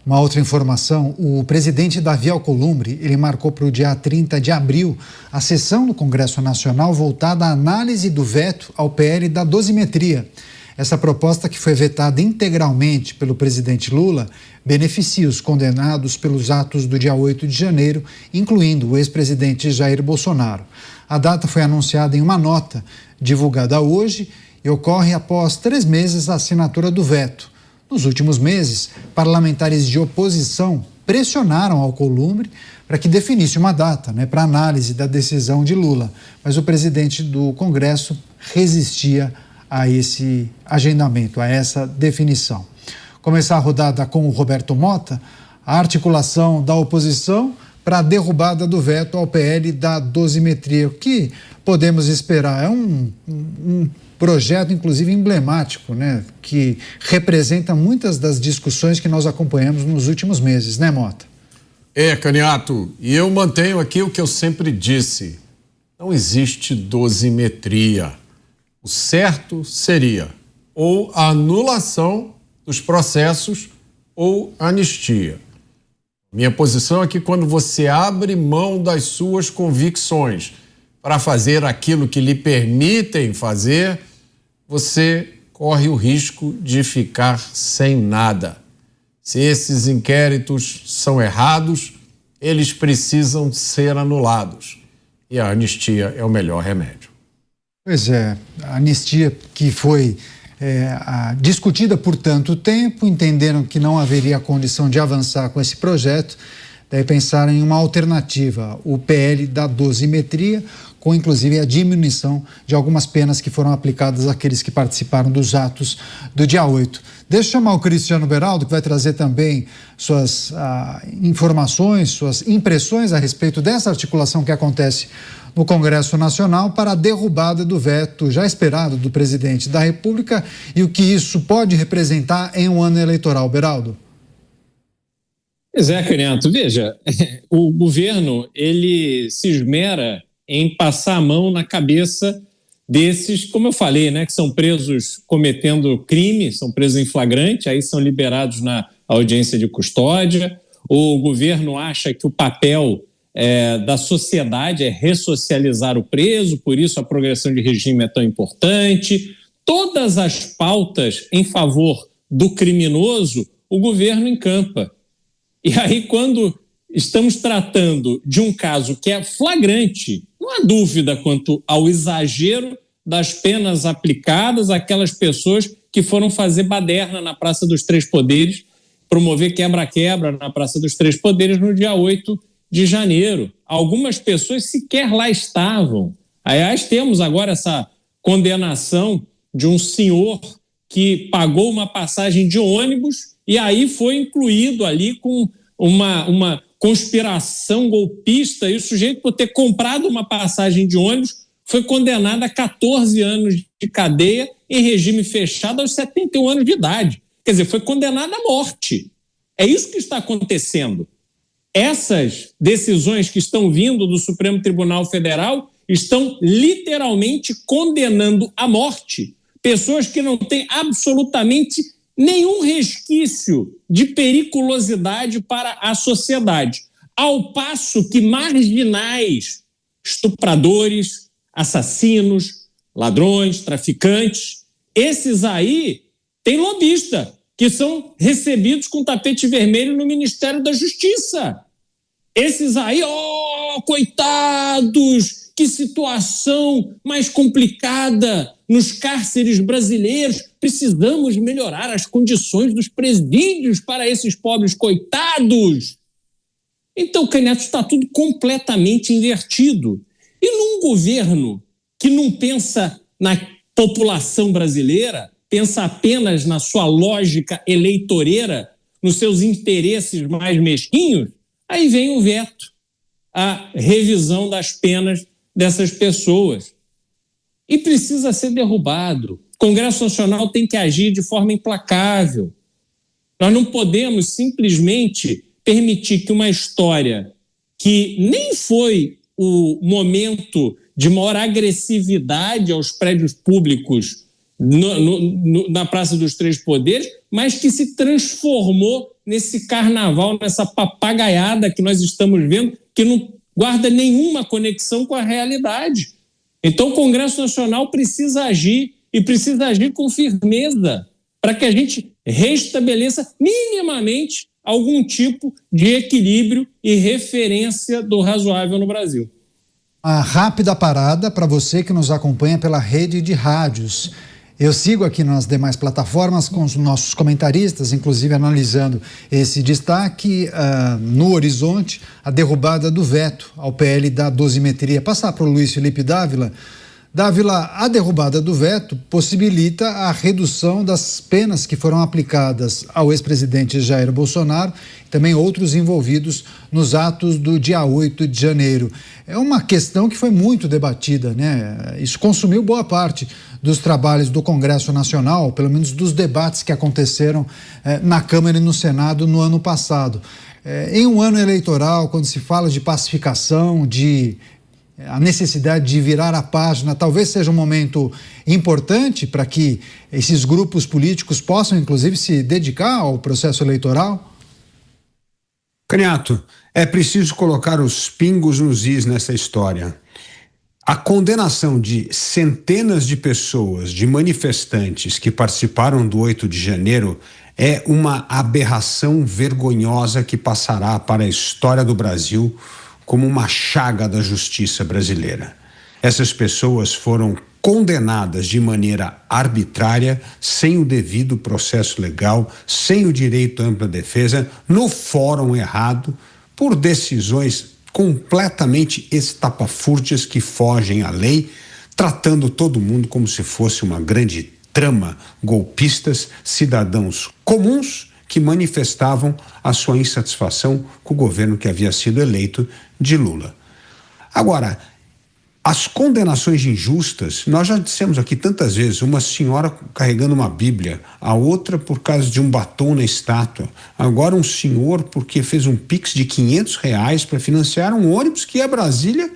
Uma outra informação, o presidente Davi Alcolumbre, ele marcou para o dia 30 de abril a sessão do Congresso Nacional voltada à análise do veto ao PL da dosimetria. Essa proposta, que foi vetada integralmente pelo presidente Lula, beneficia os condenados pelos atos do dia 8 de janeiro, incluindo o ex-presidente Jair Bolsonaro. A data foi anunciada em uma nota divulgada hoje e ocorre após 3 meses da assinatura do veto. Nos últimos meses, parlamentares de oposição pressionaram Alcolumbre para que definisse uma data, para análise da decisão de Lula. Mas o presidente do Congresso resistia a esse agendamento, a essa definição. Começar a rodada com o Roberto Mota, a articulação da oposição para a derrubada do veto ao PL da dosimetria. O que podemos esperar? É um projeto, inclusive, emblemático, que representa muitas das discussões que nós acompanhamos nos últimos meses, Mota? Caniato, e eu mantenho aqui o que eu sempre disse. Não existe dosimetria. O certo seria ou a anulação dos processos ou anistia. Minha posição é que quando você abre mão das suas convicções para fazer aquilo que lhe permitem fazer, você corre o risco de ficar sem nada. Se esses inquéritos são errados, eles precisam ser anulados. E a anistia é o melhor remédio. Pois é, a anistia que foi discutida por tanto tempo, entenderam que não haveria condição de avançar com esse projeto, daí pensaram em uma alternativa, o PL da dosimetria, com inclusive a diminuição de algumas penas que foram aplicadas àqueles que participaram dos atos do dia 8. Deixa eu chamar o Cristiano Beraldo, que vai trazer também suas informações, suas impressões a respeito dessa articulação que acontece no Congresso Nacional para a derrubada do veto já esperado do presidente da República e o que isso pode representar em um ano eleitoral. Beraldo. Pois é, Caniato. Veja, o governo, ele se esmera em passar a mão na cabeça desses, como eu falei, que são presos cometendo crime, são presos em flagrante, aí são liberados na audiência de custódia. O governo acha que o papel da sociedade é ressocializar o preso, por isso a progressão de regime é tão importante. Todas as pautas em favor do criminoso, o governo encampa. E aí, quando estamos tratando de um caso que é flagrante, não há dúvida quanto ao exagero das penas aplicadas àquelas pessoas que foram fazer baderna na Praça dos Três Poderes, promover quebra-quebra na Praça dos Três Poderes no dia 8 de janeiro. Algumas pessoas sequer lá estavam. Aliás, temos agora essa condenação de um senhor que pagou uma passagem de ônibus e aí foi incluído ali com uma conspiração golpista, e o sujeito, por ter comprado uma passagem de ônibus, foi condenado a 14 anos de cadeia em regime fechado aos 71 anos de idade. Quer dizer, foi condenado à morte. É isso que está acontecendo. Essas decisões que estão vindo do Supremo Tribunal Federal estão literalmente condenando à morte pessoas que não têm absolutamente nenhum resquício de periculosidade para a sociedade, ao passo que marginais, estupradores, assassinos, ladrões, traficantes, esses aí têm lobista, que são recebidos com tapete vermelho no Ministério da Justiça. Esses aí, coitados, que situação mais complicada nos cárceres brasileiros. Precisamos melhorar as condições dos presídios para esses pobres coitados. Então, Caniato, está tudo completamente invertido. E num governo que não pensa na população brasileira, pensa apenas na sua lógica eleitoreira, nos seus interesses mais mesquinhos, aí vem o veto, a revisão das penas dessas pessoas. E precisa ser derrubado. O Congresso Nacional tem que agir de forma implacável. Nós não podemos simplesmente permitir que uma história que nem foi o momento de maior agressividade aos prédios públicos na Praça dos Três Poderes, mas que se transformou nesse carnaval, nessa papagaiada que nós estamos vendo, que não guarda nenhuma conexão com a realidade. Então, o Congresso Nacional precisa agir, e precisa agir com firmeza, para que a gente restabeleça minimamente algum tipo de equilíbrio e referência do razoável no Brasil. Uma rápida parada para você que nos acompanha pela rede de rádios. Eu sigo aqui nas demais plataformas com os nossos comentaristas, inclusive analisando esse destaque no horizonte, a derrubada do veto ao PL da dosimetria. Passar para o Luiz Felipe Dávila. Dávila, a derrubada do veto possibilita a redução das penas que foram aplicadas ao ex-presidente Jair Bolsonaro e também outros envolvidos nos atos do dia 8 de janeiro. É uma questão que foi muito debatida, né? Isso consumiu boa parte dos trabalhos do Congresso Nacional, pelo menos dos debates que aconteceram na Câmara e no Senado no ano passado. Em um ano eleitoral, quando se fala de pacificação, a necessidade de virar a página, talvez seja um momento importante para que esses grupos políticos possam, inclusive, se dedicar ao processo eleitoral? Caniato, é preciso colocar os pingos nos is nessa história. A condenação de centenas de pessoas, de manifestantes que participaram do 8 de janeiro é uma aberração vergonhosa que passará para a história do Brasil como uma chaga da justiça brasileira. Essas pessoas foram condenadas de maneira arbitrária, sem o devido processo legal, sem o direito à ampla defesa, no fórum errado, por decisões completamente estapafúrdias que fogem à lei, tratando todo mundo como se fosse uma grande trama, golpistas, cidadãos comuns que manifestavam a sua insatisfação com o governo que havia sido eleito de Lula. Agora, as condenações injustas, nós já dissemos aqui tantas vezes, uma senhora carregando uma Bíblia, a outra por causa de um batom na estátua, agora um senhor porque fez um pix de R$500 para financiar um ônibus que ia a Brasília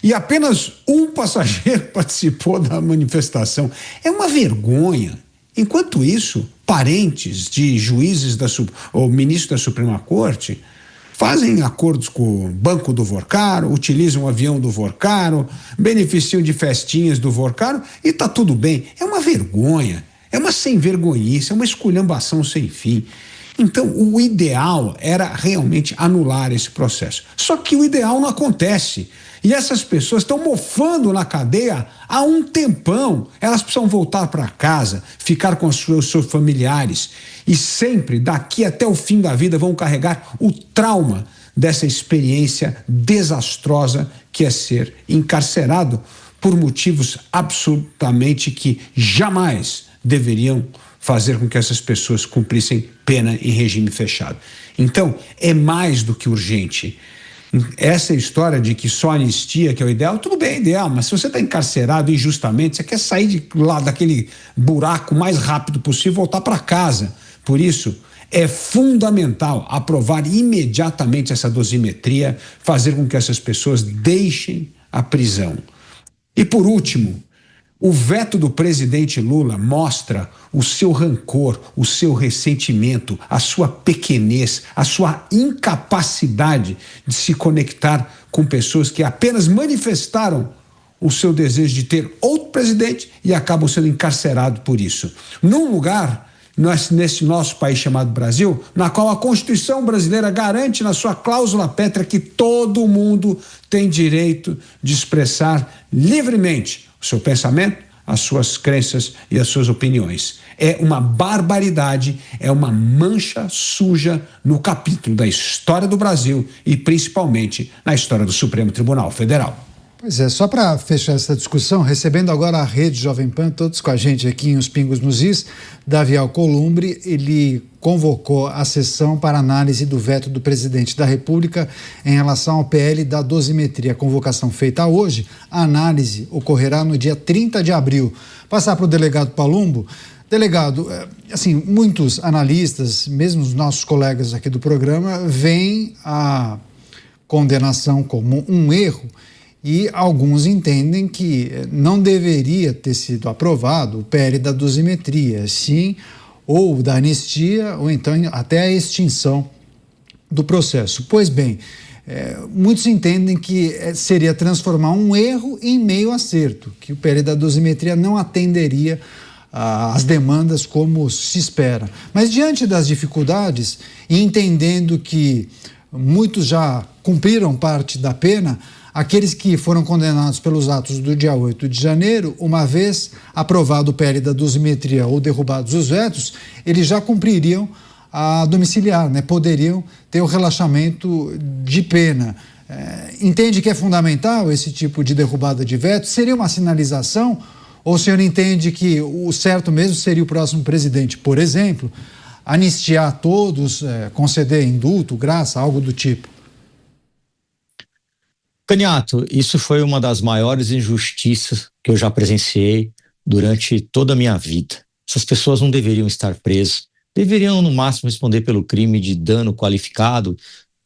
e apenas um passageiro participou da manifestação. É uma vergonha. Enquanto isso, parentes de juízes ou ministros da Suprema Corte fazem acordos com o Banco do Vorcaro, utilizam o avião do Vorcaro, beneficiam de festinhas do Vorcaro e está tudo bem. É uma vergonha, é uma sem-vergonhice, é uma esculhambação sem fim. Então, o ideal era realmente anular esse processo. Só que o ideal não acontece. E essas pessoas estão mofando na cadeia há um tempão. Elas precisam voltar para casa, ficar com os seus familiares. E sempre, daqui até o fim da vida, vão carregar o trauma dessa experiência desastrosa que é ser encarcerado por motivos absolutamente que jamais deveriam fazer com que essas pessoas cumprissem pena em regime fechado. Então, é mais do que urgente. Essa história de que só anistia que é o ideal, tudo bem, é ideal, mas se você está encarcerado injustamente, você quer sair de lá daquele buraco o mais rápido possível e voltar para casa. Por isso, é fundamental aprovar imediatamente essa dosimetria, fazer com que essas pessoas deixem a prisão. E por último, o veto do presidente Lula mostra o seu rancor, o seu ressentimento, a sua pequenez, a sua incapacidade de se conectar com pessoas que apenas manifestaram o seu desejo de ter outro presidente e acabam sendo encarcerados por isso. Num lugar, nesse nosso país chamado Brasil, na qual a Constituição brasileira garante na sua cláusula pétrea que todo mundo tem direito de expressar livremente o seu pensamento, as suas crenças e as suas opiniões. É uma barbaridade, é uma mancha suja no capítulo da história do Brasil e principalmente na história do Supremo Tribunal Federal. Pois é, só para fechar essa discussão, recebendo agora a Rede Jovem Pan, todos com a gente aqui em Os Pingos nos Is, Davi Alcolumbre, ele convocou a sessão para análise do veto do presidente da República em relação ao PL da dosimetria. A convocação feita hoje, a análise ocorrerá no dia 30 de abril. Passar para o delegado Palumbo. Delegado, assim, muitos analistas, mesmo os nossos colegas aqui do programa, veem a condenação como um erro E alguns entendem que não deveria ter sido aprovado o PL da dosimetria, sim, ou da anistia, ou então até a extinção do processo. Pois bem, muitos entendem que seria transformar um erro em meio acerto, que o PL da dosimetria não atenderia às demandas como se espera. Mas diante das dificuldades e entendendo que muitos já cumpriram parte da pena, aqueles que foram condenados pelos atos do dia 8 de janeiro, uma vez aprovado o PL da dosimetria ou derrubados os vetos, eles já cumpririam a domiciliar, né? Poderiam ter o relaxamento de pena. Entende que é fundamental esse tipo de derrubada de veto? Seria uma sinalização? Ou o senhor entende que o certo mesmo seria o próximo presidente, por exemplo, anistiar todos, conceder indulto, graça, algo do tipo? Caniato, isso foi uma das maiores injustiças que eu já presenciei durante toda a minha vida. Essas pessoas não deveriam estar presas, deveriam no máximo responder pelo crime de dano qualificado,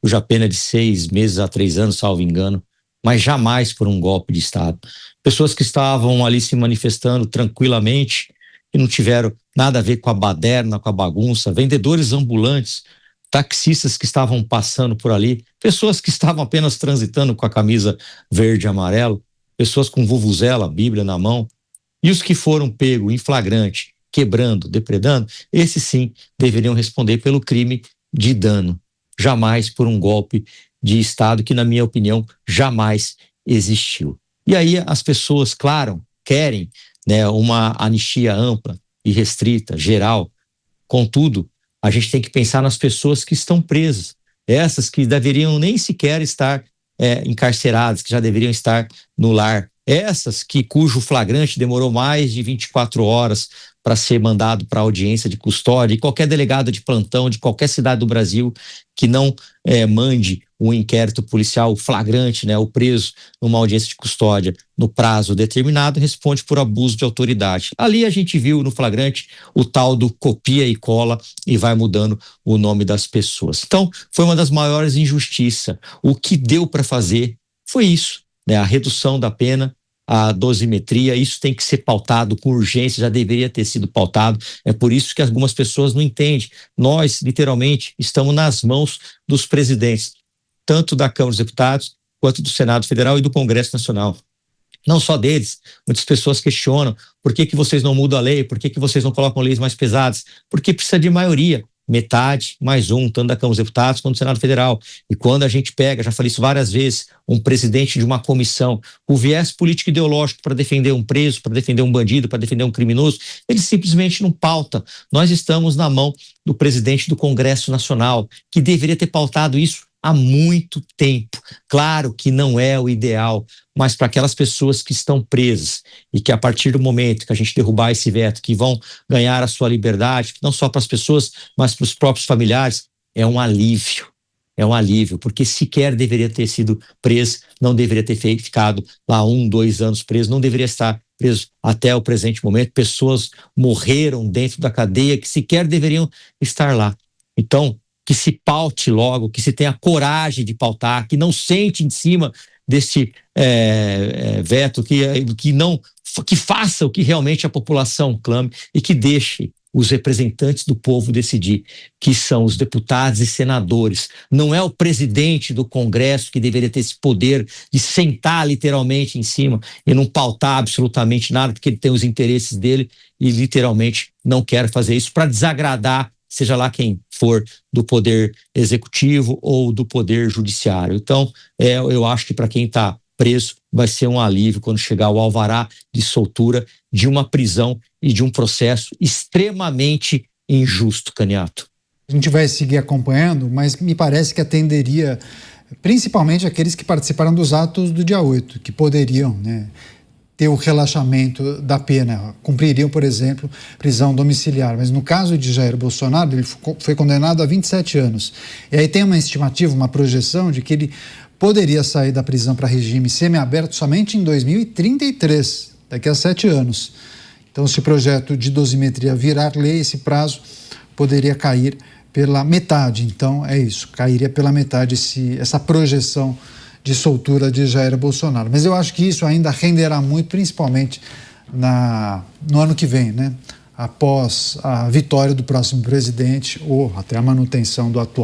cuja pena é de 6 meses a 3 anos, salvo engano, mas jamais por um golpe de Estado. Pessoas que estavam ali se manifestando tranquilamente, que não tiveram nada a ver com a baderna, com a bagunça, vendedores ambulantes, taxistas que estavam passando por ali, pessoas que estavam apenas transitando com a camisa verde e amarelo, pessoas com vuvuzela, Bíblia na mão, e os que foram pegos em flagrante, quebrando, depredando, esses sim deveriam responder pelo crime de dano, jamais por um golpe de Estado que, na minha opinião, jamais existiu. E aí as pessoas, claro, querem, né, uma anistia ampla e restrita, geral. Contudo, a gente tem que pensar nas pessoas que estão presas, essas que deveriam nem sequer estar encarceradas, que já deveriam estar no lar, essas cujo flagrante demorou mais de 24 horas para ser mandado para audiência de custódia, e qualquer delegado de plantão de qualquer cidade do Brasil que não mande um inquérito policial flagrante, né, o preso numa audiência de custódia no prazo determinado, responde por abuso de autoridade. Ali a gente viu no flagrante o tal do copia e cola e vai mudando o nome das pessoas. Então, foi uma das maiores injustiças. O que deu para fazer foi isso, né, a redução da pena, a dosimetria. Isso tem que ser pautado com urgência, já deveria ter sido pautado. É por isso que algumas pessoas não entendem. Nós, literalmente, estamos nas mãos dos presidentes, tanto da Câmara dos Deputados, quanto do Senado Federal e do Congresso Nacional. Não só deles, muitas pessoas questionam por que vocês não mudam a lei, por que vocês não colocam leis mais pesadas, porque precisa de maioria, metade mais um, tanto da Câmara dos Deputados quanto do Senado Federal. E quando a gente pega, já falei isso várias vezes, um presidente de uma comissão, o viés político ideológico para defender um preso, para defender um bandido, para defender um criminoso, ele simplesmente não pauta. Nós estamos na mão do presidente do Congresso Nacional, que deveria ter pautado isso há muito tempo. Claro que não é o ideal, mas para aquelas pessoas que estão presas e que a partir do momento que a gente derrubar esse veto, que vão ganhar a sua liberdade, não só para as pessoas, mas para os próprios familiares, é um alívio. É um alívio, porque sequer deveria ter sido preso, não deveria ter ficado lá 1, 2 anos preso, não deveria estar preso até o presente momento. Pessoas morreram dentro da cadeia que sequer deveriam estar lá. Então, que se paute logo, que se tenha coragem de pautar, que não sente em cima desse veto, que faça o que realmente a população clame e que deixe os representantes do povo decidir, que são os deputados e senadores. Não é o presidente do Congresso que deveria ter esse poder de sentar literalmente em cima e não pautar absolutamente nada, porque ele tem os interesses dele e literalmente não quer fazer isso para desagradar seja lá quem for do poder executivo ou do poder judiciário. Então, eu acho que para quem está preso vai ser um alívio quando chegar o alvará de soltura de uma prisão e de um processo extremamente injusto, Caniato. A gente vai seguir acompanhando, mas me parece que atenderia principalmente aqueles que participaram dos atos do dia 8, que poderiam, né, ter o relaxamento da pena, cumpririam, por exemplo, prisão domiciliar. Mas no caso de Jair Bolsonaro, ele foi condenado a 27 anos. E aí tem uma estimativa, uma projeção de que ele poderia sair da prisão para regime semiaberto somente em 2033, daqui a 7 anos. Então, se o projeto de dosimetria virar lei, esse prazo poderia cair pela metade. Então, é isso, cairia pela metade essa projeção de soltura de Jair Bolsonaro. Mas eu acho que isso ainda renderá muito, principalmente no ano que vem, né? Após a vitória do próximo presidente ou até a manutenção do atual.